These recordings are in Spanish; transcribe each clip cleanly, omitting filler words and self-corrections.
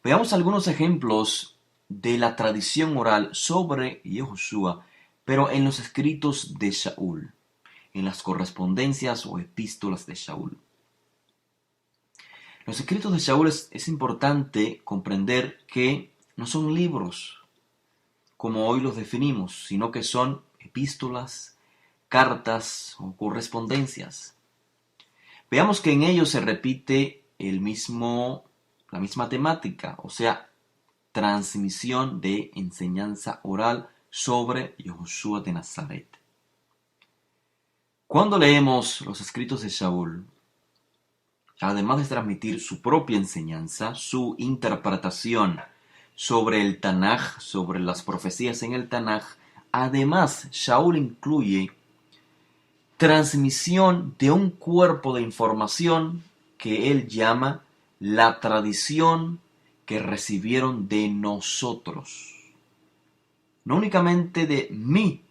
Veamos algunos ejemplos de la tradición oral sobre Yehoshua, pero en los escritos de Shaul, en las correspondencias o epístolas de Shaul. Los escritos de Shaul es importante comprender que no son libros como hoy los definimos, sino que son epístolas, cartas o correspondencias. Veamos que en ellos se repite la misma temática, o sea, transmisión de enseñanza oral sobre Yehoshua de Nazaret. Cuando leemos los escritos de Shaul, además de transmitir su propia enseñanza, su interpretación sobre el Tanaj, sobre las profecías en el Tanaj, además Shaul incluye transmisión de un cuerpo de información que él llama la tradición que recibieron de nosotros. No únicamente de mí,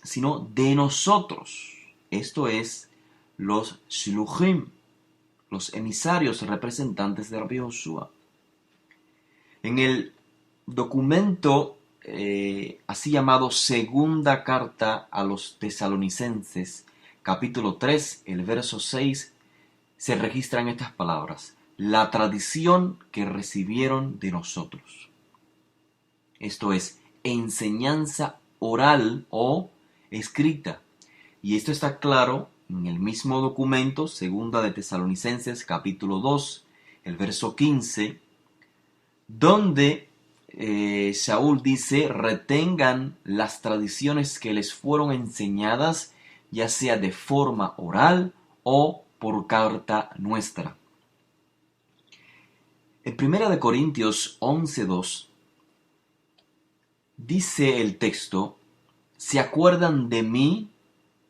sino de nosotros. Esto es, los Shluchim, los emisarios representantes de Rabbi Joshua. En el documento así llamado Segunda Carta a los Tesalonicenses, capítulo 3, el verso 6, se registran estas palabras: la tradición que recibieron de nosotros. Esto es, enseñanza oral o escrita. Y esto está claro en el mismo documento, Segunda de Tesalonicenses, capítulo 2, el verso 15, donde Shaul dice: retengan las tradiciones que les fueron enseñadas, ya sea de forma oral o por carta nuestra. En 1 Corintios 11:2 dice el texto: se acuerdan de mí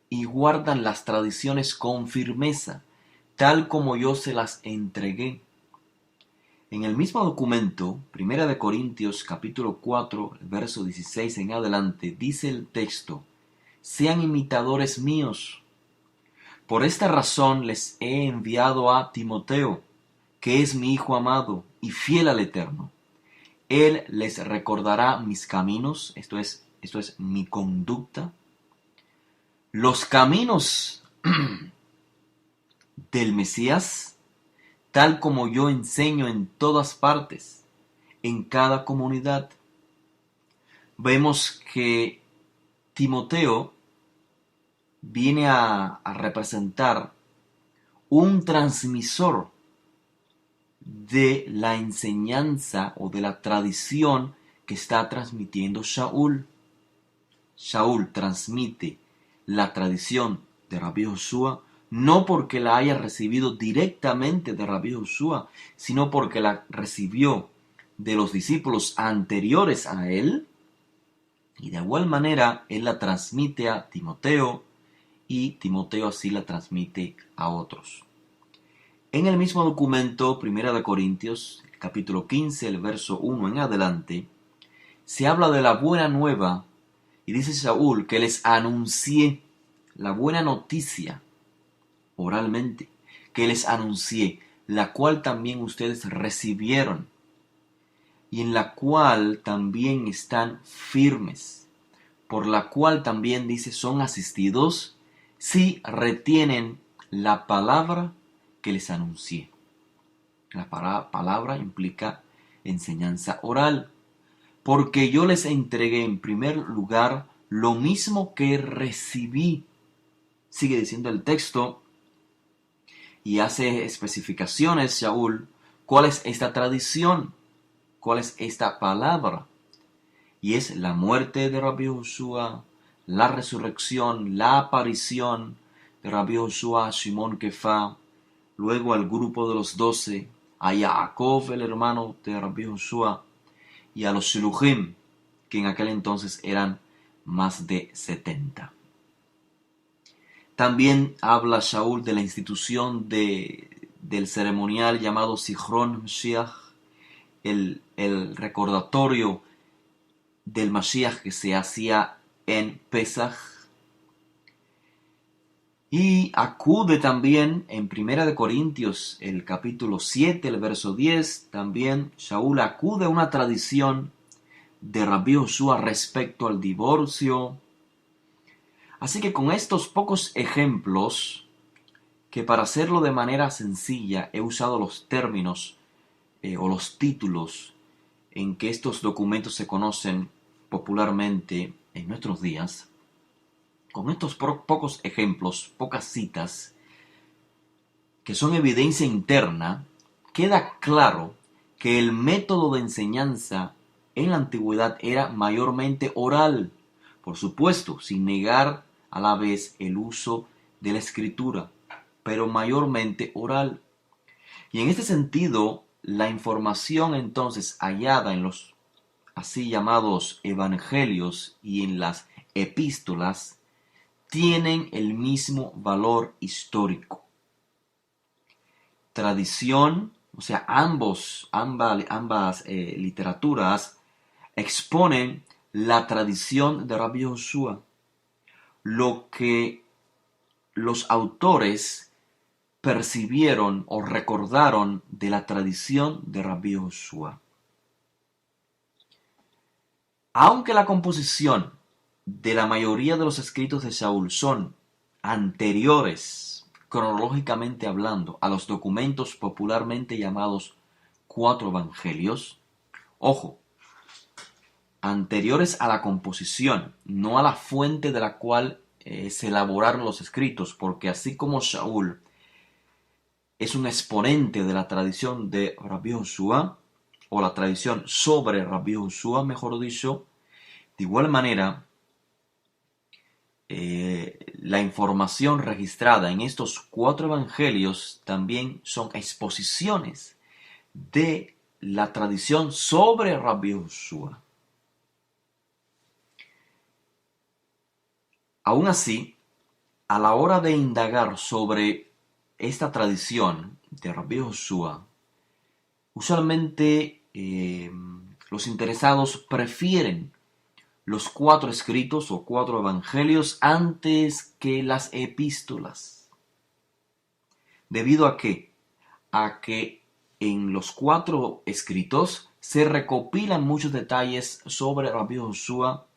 y guardan las tradiciones con firmeza, tal como yo se las entregué. En el mismo documento, 1 Corintios capítulo 4, verso 16 en adelante, dice el texto: sean imitadores míos. Por esta razón les he enviado a Timoteo, que es mi hijo amado y fiel al Eterno. Él les recordará mis caminos, esto es mi conducta, los caminos del Mesías, tal como yo enseño en todas partes, en cada comunidad. Vemos que Timoteo viene a representar un transmisor de la enseñanza o de la tradición que está transmitiendo Shaul. Shaul transmite la tradición de Rabbi Joshua no porque la haya recibido directamente de Rabbi Joshua, sino porque la recibió de los discípulos anteriores a él, y de igual manera él la transmite a Timoteo y Timoteo así la transmite a otros. En el mismo documento, 1 Corintios, capítulo 15, el verso 1 en adelante, se habla de la buena nueva y dice Shaul que les anuncié la buena noticia oralmente, que les anuncié, la cual también ustedes recibieron y en la cual también están firmes, por la cual también dice son asistidos si retienen la palabra que les anuncié. La palabra implica enseñanza oral, porque yo les entregué en primer lugar lo mismo que recibí. Sigue diciendo el texto y hace especificaciones, Shaul, cuál es esta tradición, cuál es esta palabra. Y es la muerte de Rabbi Joshua, la resurrección, la aparición de Rabbi Joshua a Shimon Kefa, luego al grupo de los 12, a Jacob, el hermano de Rabbi Joshua, y a los Shluchim, que en aquel entonces eran más de 70. También habla Shaul de la institución del ceremonial llamado Zichron Mashiach, el recordatorio del Mashiach que se hacía en Pesach. Y acude también en Primera de Corintios, el capítulo 7, el verso 10, también Shaul acude a una tradición de Rabbi Joshua respecto al divorcio. Así que con estos pocos ejemplos, que para hacerlo de manera sencilla he usado los términos o los títulos en que estos documentos se conocen popularmente en nuestros días, con estos pocos ejemplos, pocas citas, que son evidencia interna, queda claro que el método de enseñanza en la antigüedad era mayormente oral, por supuesto, sin negar a la vez el uso de la escritura, pero mayormente oral. Y en este sentido, la información entonces hallada en los así llamados evangelios y en las epístolas tienen el mismo valor histórico. Tradición, o sea, ambas literaturas exponen la tradición de Rabbi Joshua, lo que los autores percibieron o recordaron de la tradición de Rabbi Joshua. Aunque la composición de la mayoría de los escritos de Saúl son anteriores, cronológicamente hablando, a los documentos popularmente llamados cuatro evangelios, ojo, anteriores a la composición, no a la fuente de la cual se elaboraron los escritos, porque así como Saúl es un exponente de la tradición de Rabbi Joshua, o la tradición sobre Rabbi Joshua, mejor dicho, de igual manera, la información registrada en estos cuatro evangelios también son exposiciones de la tradición sobre Rabbi Joshua. Aún así, a la hora de indagar sobre esta tradición de Rabbi Joshua, usualmente los interesados prefieren los cuatro escritos o cuatro evangelios antes que las epístolas. ¿Debido a qué? A que en los cuatro escritos se recopilan muchos detalles sobre Rabbi Joshua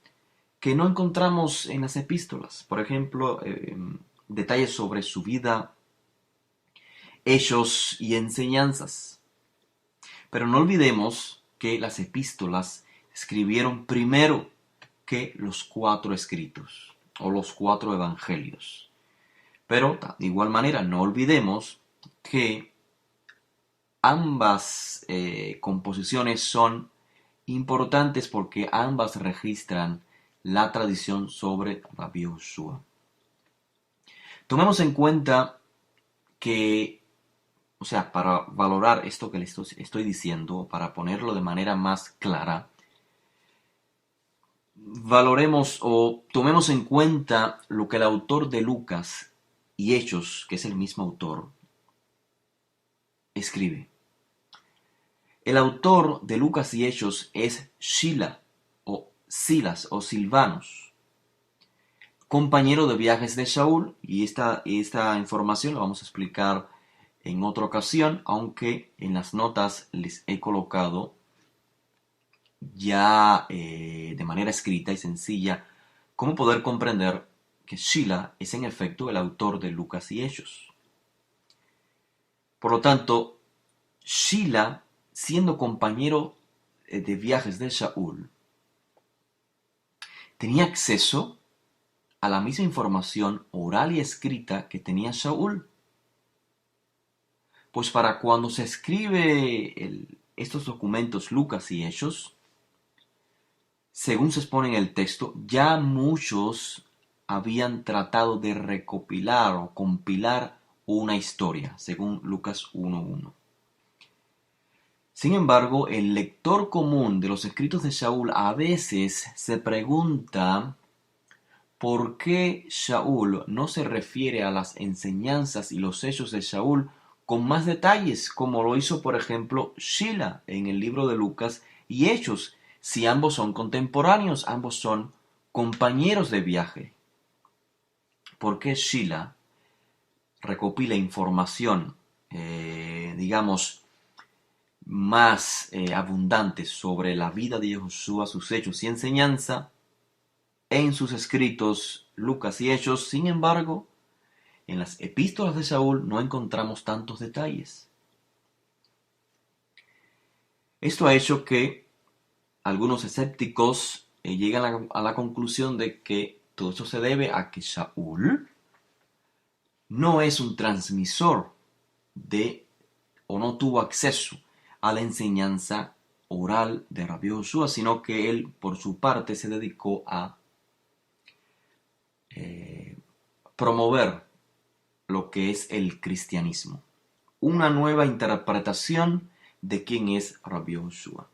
que no encontramos en las epístolas. Por ejemplo, detalles sobre su vida, hechos y enseñanzas. Pero no olvidemos que las epístolas escribieron primero que los cuatro escritos o los cuatro evangelios. Pero de igual manera no olvidemos que ambas composiciones son importantes porque ambas registran la tradición sobre Rabbi Joshua. Tomemos en cuenta que, o sea, para valorar esto que les estoy diciendo, para ponerlo de manera más clara, valoremos o tomemos en cuenta lo que el autor de Lucas y Hechos, que es el mismo autor, escribe. El autor de Lucas y Hechos es Shila o Silas o Silvanus, compañero de viajes de Saúl, y esta información la vamos a explicar en otra ocasión, aunque en las notas les he colocado ya de manera escrita y sencilla cómo poder comprender que Shila es en efecto el autor de Lucas y Hechos. Por lo tanto, Shila, siendo compañero de viajes de Saúl, tenía acceso a la misma información oral y escrita que tenía Saúl. Pues para cuando se escribe estos documentos Lucas y Hechos, según se expone en el texto, ya muchos habían tratado de recopilar o compilar una historia, según Lucas 1:1. Sin embargo, el lector común de los escritos de Saúl a veces se pregunta por qué Saúl no se refiere a las enseñanzas y los hechos de Saúl con más detalles, como lo hizo, por ejemplo, Shila en el libro de Lucas y Hechos, si ambos son contemporáneos, ambos son compañeros de viaje. ¿Por qué Shila recopila información, digamos, más abundante sobre la vida de Josué, sus hechos y enseñanza en sus escritos Lucas y Hechos. Sin embargo, en las epístolas de Saúl no encontramos tantos detalles. Esto ha hecho que algunos escépticos llegan a la conclusión de que todo esto se debe a que Saúl no es un transmisor de, o no tuvo acceso a la enseñanza oral de Rabbi Josué, sino que él por su parte se dedicó a promover lo que es el cristianismo, una nueva interpretación de quién es Rabbi Josué.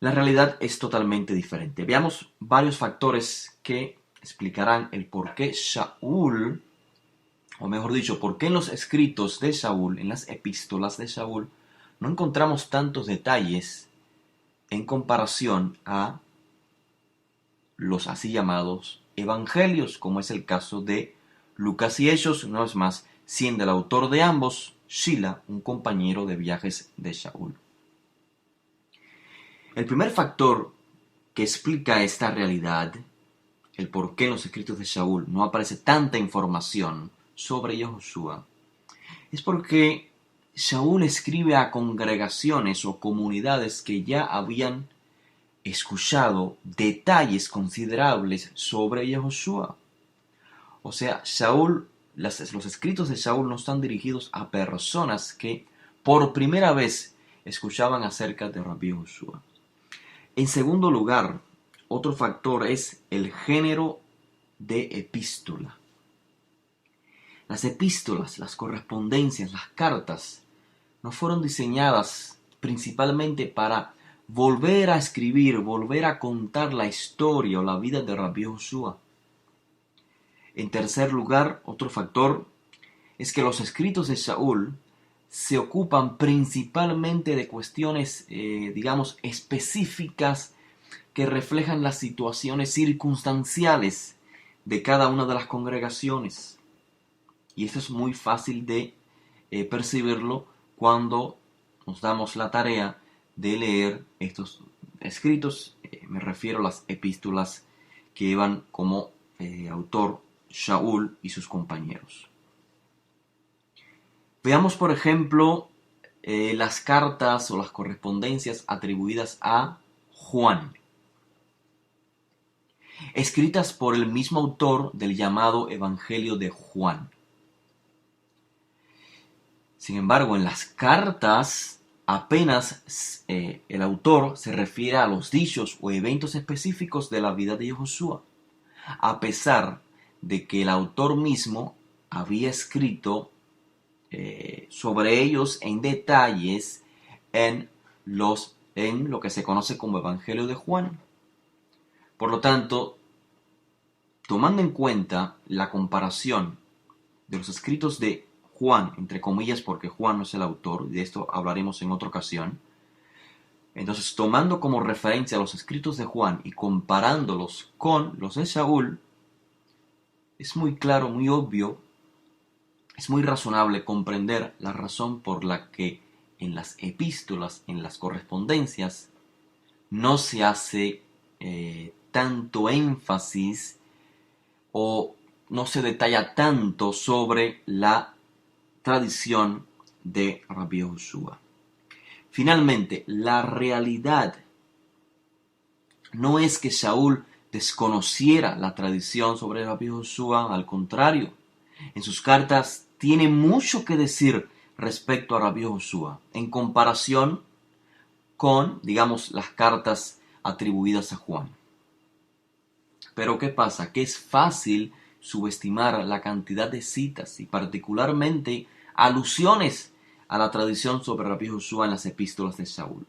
La realidad es totalmente diferente. Veamos varios factores que explicarán el por qué Saúl, o mejor dicho, por qué en los escritos de Saúl, en las epístolas de Saúl, no encontramos tantos detalles en comparación a los así llamados evangelios, como es el caso de Lucas y Hechos, una vez más, siendo el autor de ambos Shila, un compañero de viajes de Saúl. El primer factor que explica esta realidad, el por qué en los escritos de Saúl no aparece tanta información sobre Josué, es porque Saúl escribe a congregaciones o comunidades que ya habían escuchado detalles considerables sobre Josué. O sea, los escritos de Saúl no están dirigidos a personas que por primera vez escuchaban acerca de Rabbi Josué. En segundo lugar, otro factor es el género de epístola. Las epístolas, las correspondencias, las cartas, no fueron diseñadas principalmente para volver a escribir, volver a contar la historia o la vida de Rabbi Josué. En tercer lugar, otro factor es que los escritos de Saúl se ocupan principalmente de cuestiones, digamos, específicas que reflejan las situaciones circunstanciales de cada una de las congregaciones. Y esto es muy fácil de percibirlo cuando nos damos la tarea de leer estos escritos. Me refiero a las epístolas que llevan como autor Saúl y sus compañeros. Veamos, por ejemplo, las cartas o las correspondencias atribuidas a Juan, escritas por el mismo autor del llamado Evangelio de Juan. Sin embargo, en las cartas apenas el autor se refiere a los dichos o eventos específicos de la vida de Josué, a pesar de que el autor mismo había escrito sobre ellos en detalles en lo que se conoce como Evangelio de Juan. Por lo tanto, tomando en cuenta la comparación de los escritos de Juan, entre comillas, porque Juan no es el autor, y de esto hablaremos en otra ocasión. Entonces, tomando como referencia los escritos de Juan y comparándolos con los de Saúl, es muy claro, muy obvio, es muy razonable comprender la razón por la que en las epístolas, en las correspondencias, no se hace tanto énfasis o no se detalla tanto sobre la tradición de Rabbi Josué. Finalmente, la realidad no es que Saúl desconociera la tradición sobre Rabbi Josué, al contrario, en sus cartas tiene mucho que decir respecto a Rabbi Josué en comparación con, digamos, las cartas atribuidas a Juan. Pero ¿qué pasa? Que es fácil subestimar la cantidad de citas y particularmente alusiones a la tradición sobre Rabbi Josué en las epístolas de Saúl.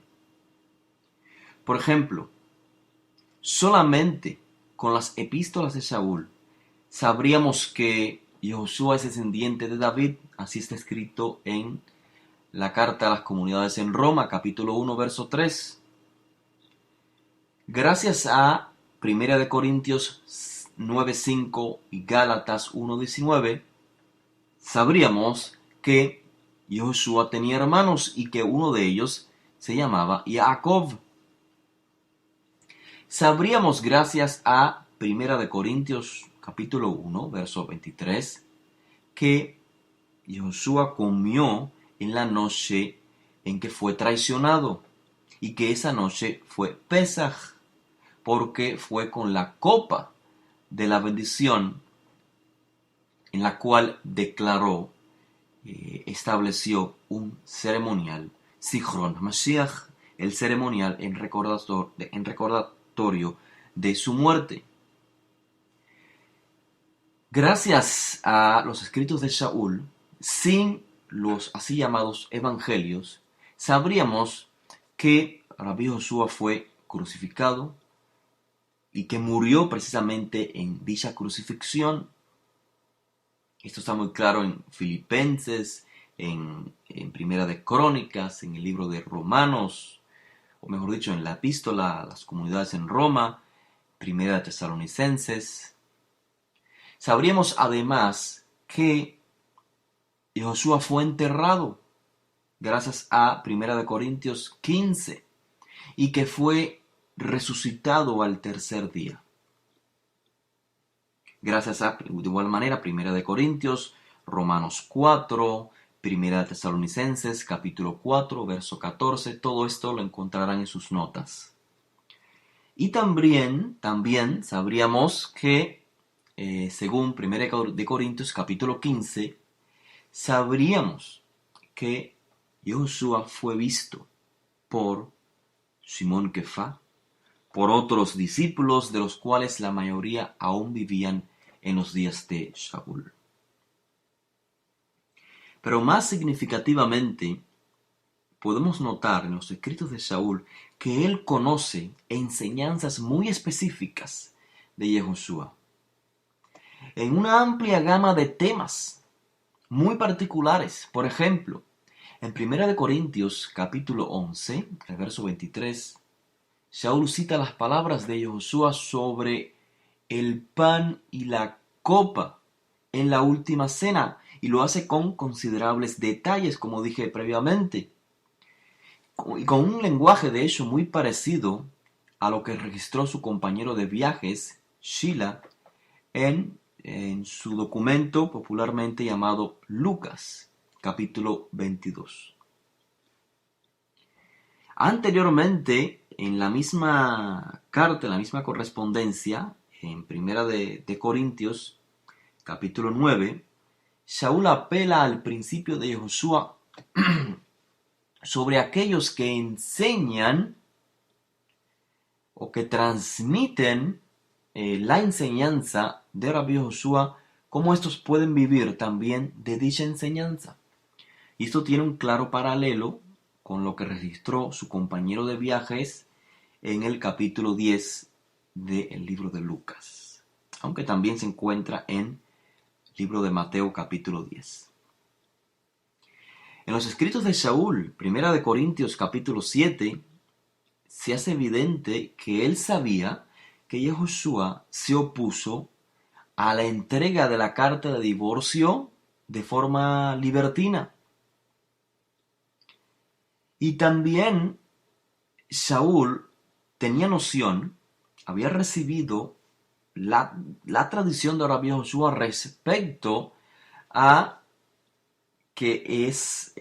Por ejemplo, solamente con las epístolas de Saúl sabríamos que Josué es descendiente de David, así está escrito en la carta a las comunidades en Roma, capítulo 1, verso 3. Gracias a 1 de Corintios 9:5 y Gálatas 1:19, sabríamos que Josué tenía hermanos y que uno de ellos se llamaba Jacob. Sabríamos gracias a 1 Corintios capítulo 1, verso 23, que Josué comió en la noche en que fue traicionado y que esa noche fue Pesaj, porque fue con la copa de la bendición en la cual declaró, estableció un ceremonial, Zichron Mashiach, el ceremonial en recordatorio de su muerte. Gracias a los escritos de Shaul, sin los así llamados evangelios, sabríamos que Rabbi Josué fue crucificado y que murió precisamente en dicha crucifixión. Esto está muy claro en Filipenses, en Primera de Crónicas, en el libro de Romanos, o mejor dicho, en la epístola a las comunidades en Roma, Primera de Tesalonicenses. Sabríamos además que Josué fue enterrado gracias a 1 Corintios 15 y que fue resucitado al tercer día. Gracias a, de igual manera, 1 Corintios, Romanos 4, 1 Tesalonicenses, capítulo 4, verso 14, todo esto lo encontrarán en sus notas. Y también sabríamos que, según 1 Corintios, capítulo 15, sabríamos que Josué fue visto por Simón Kefá, por otros discípulos, de los cuales la mayoría aún vivían en los días de Shaul. Pero más significativamente, podemos notar en los escritos de Shaul que él conoce enseñanzas muy específicas de Josué, en una amplia gama de temas muy particulares. Por ejemplo, en 1 Corintios capítulo 11, el verso 23, Shaul cita las palabras de Josué sobre el pan y la copa en la última cena, y lo hace con considerables detalles, como dije previamente, y con un lenguaje de hecho muy parecido a lo que registró su compañero de viajes, Sheila, en su documento popularmente llamado Lucas, capítulo 22. Anteriormente, en la misma carta, en la misma correspondencia, en Primera de Corintios, capítulo 9, Shaul apela al principio de Josué sobre aquellos que enseñan o que transmiten la enseñanza de Rabbi Josué, cómo estos pueden vivir también de dicha enseñanza. Y esto tiene un claro paralelo con lo que registró su compañero de viajes en el capítulo 10 del libro de Lucas, aunque también se encuentra en el libro de Mateo capítulo 10. En los escritos de Shaul, 1 Corintios capítulo 7, se hace evidente que él sabía que Josué se opuso a la entrega de la carta de divorcio de forma libertina. Y también Shaul tenía noción, había recibido la tradición de Rabbi Josué respecto a que es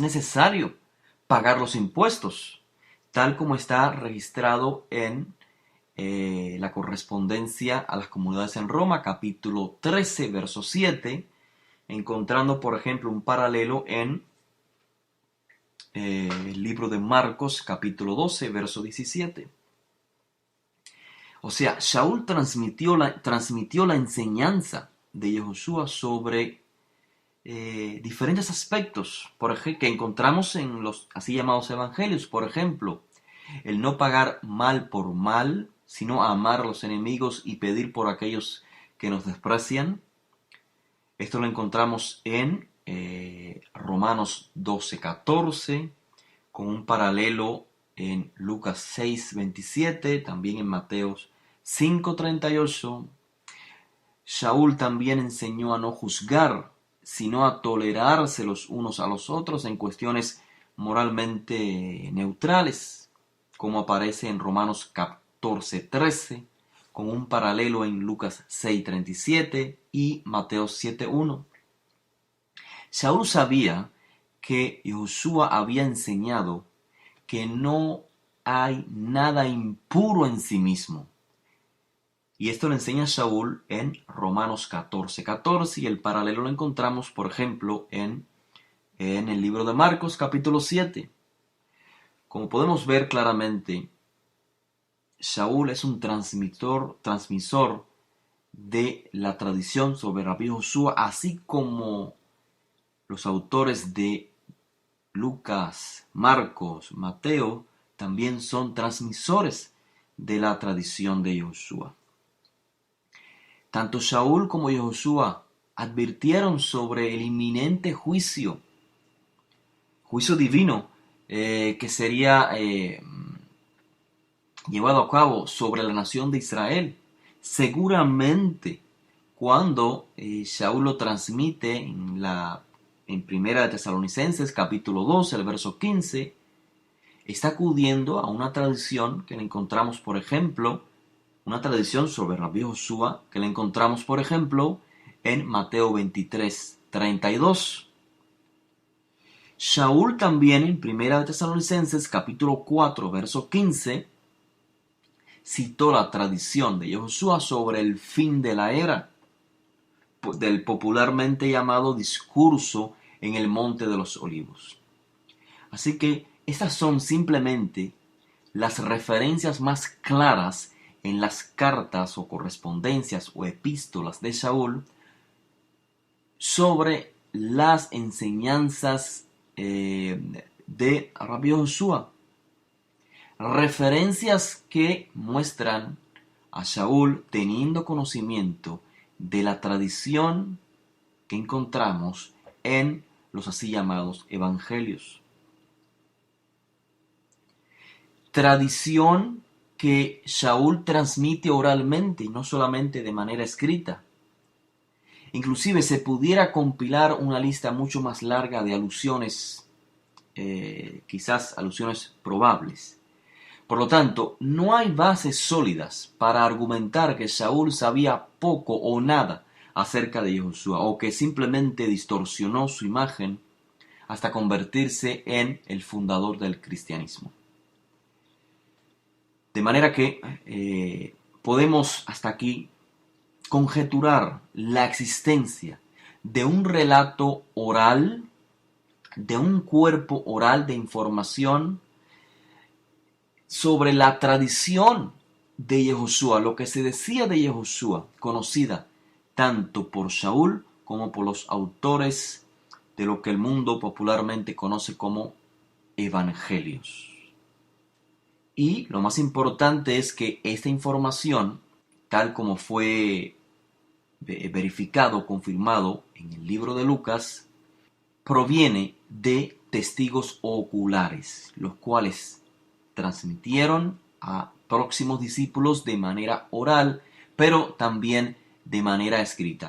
necesario pagar los impuestos, tal como está registrado en la correspondencia a las comunidades en Roma, capítulo 13, verso 7, encontrando, por ejemplo, un paralelo en el libro de Marcos, capítulo 12, verso 17. O sea, Shaul transmitió la enseñanza de Josué sobre diferentes aspectos que encontramos en los así llamados evangelios. Por ejemplo, el no pagar mal por mal, sino amar a los enemigos y pedir por aquellos que nos desprecian. Esto lo encontramos en Romanos 12:14, con un paralelo en Lucas 6:27, también en Mateo 5:38, Shaul también enseñó a no juzgar, sino a tolerarse los unos a los otros en cuestiones moralmente neutrales, como aparece en Romanos 14:13, con un paralelo en Lucas 6:37 y Mateo 7:1. Shaul sabía que Josué había enseñado que no hay nada impuro en sí mismo. Y esto lo enseña Shaul en Romanos 14:14 y el paralelo lo encontramos, por ejemplo, en el libro de Marcos capítulo 7. Como podemos ver claramente, Shaul es un transmisor de la tradición sobre Rabí Josué, así como los autores de Lucas, Marcos, Mateo, también son transmisores de la tradición de Josué. Tanto Shaul como Josué advirtieron sobre el inminente juicio divino que sería llevado a cabo sobre la nación de Israel. Seguramente cuando Shaul lo transmite en Primera de Tesalonicenses capítulo 2, el verso 15, está acudiendo a una tradición que le encontramos, por ejemplo, una tradición sobre Rabí Josué que le encontramos, por ejemplo, en Mateo 23:32. Shaul también en Primera de Tesalonicenses capítulo 4, verso 15, citó la tradición de Josué sobre el fin de la era, del popularmente llamado discurso en el Monte de los Olivos. Así que estas son simplemente las referencias más claras en las cartas o correspondencias o epístolas de Shaul sobre las enseñanzas de Rabí Josué. Referencias que muestran a Shaul teniendo conocimiento de la tradición que encontramos en los así llamados evangelios. Tradición que Shaul transmite oralmente y no solamente de manera escrita. Inclusive se pudiera compilar una lista mucho más larga de alusiones, quizás alusiones probables. Por lo tanto, no hay bases sólidas para argumentar que Shaul sabía poco o nada acerca de Josué o que simplemente distorsionó su imagen hasta convertirse en el fundador del cristianismo. De manera que podemos hasta aquí conjeturar la existencia de un relato oral, de un cuerpo oral de información sobre la tradición de Yehoshua, lo que se decía de Yehoshua, conocida tanto por Shaul como por los autores de lo que el mundo popularmente conoce como evangelios. Y lo más importante es que esta información, tal como fue verificado, confirmado en el libro de Lucas, proviene de testigos oculares, los cuales transmitieron a próximos discípulos de manera oral, pero también de manera escrita.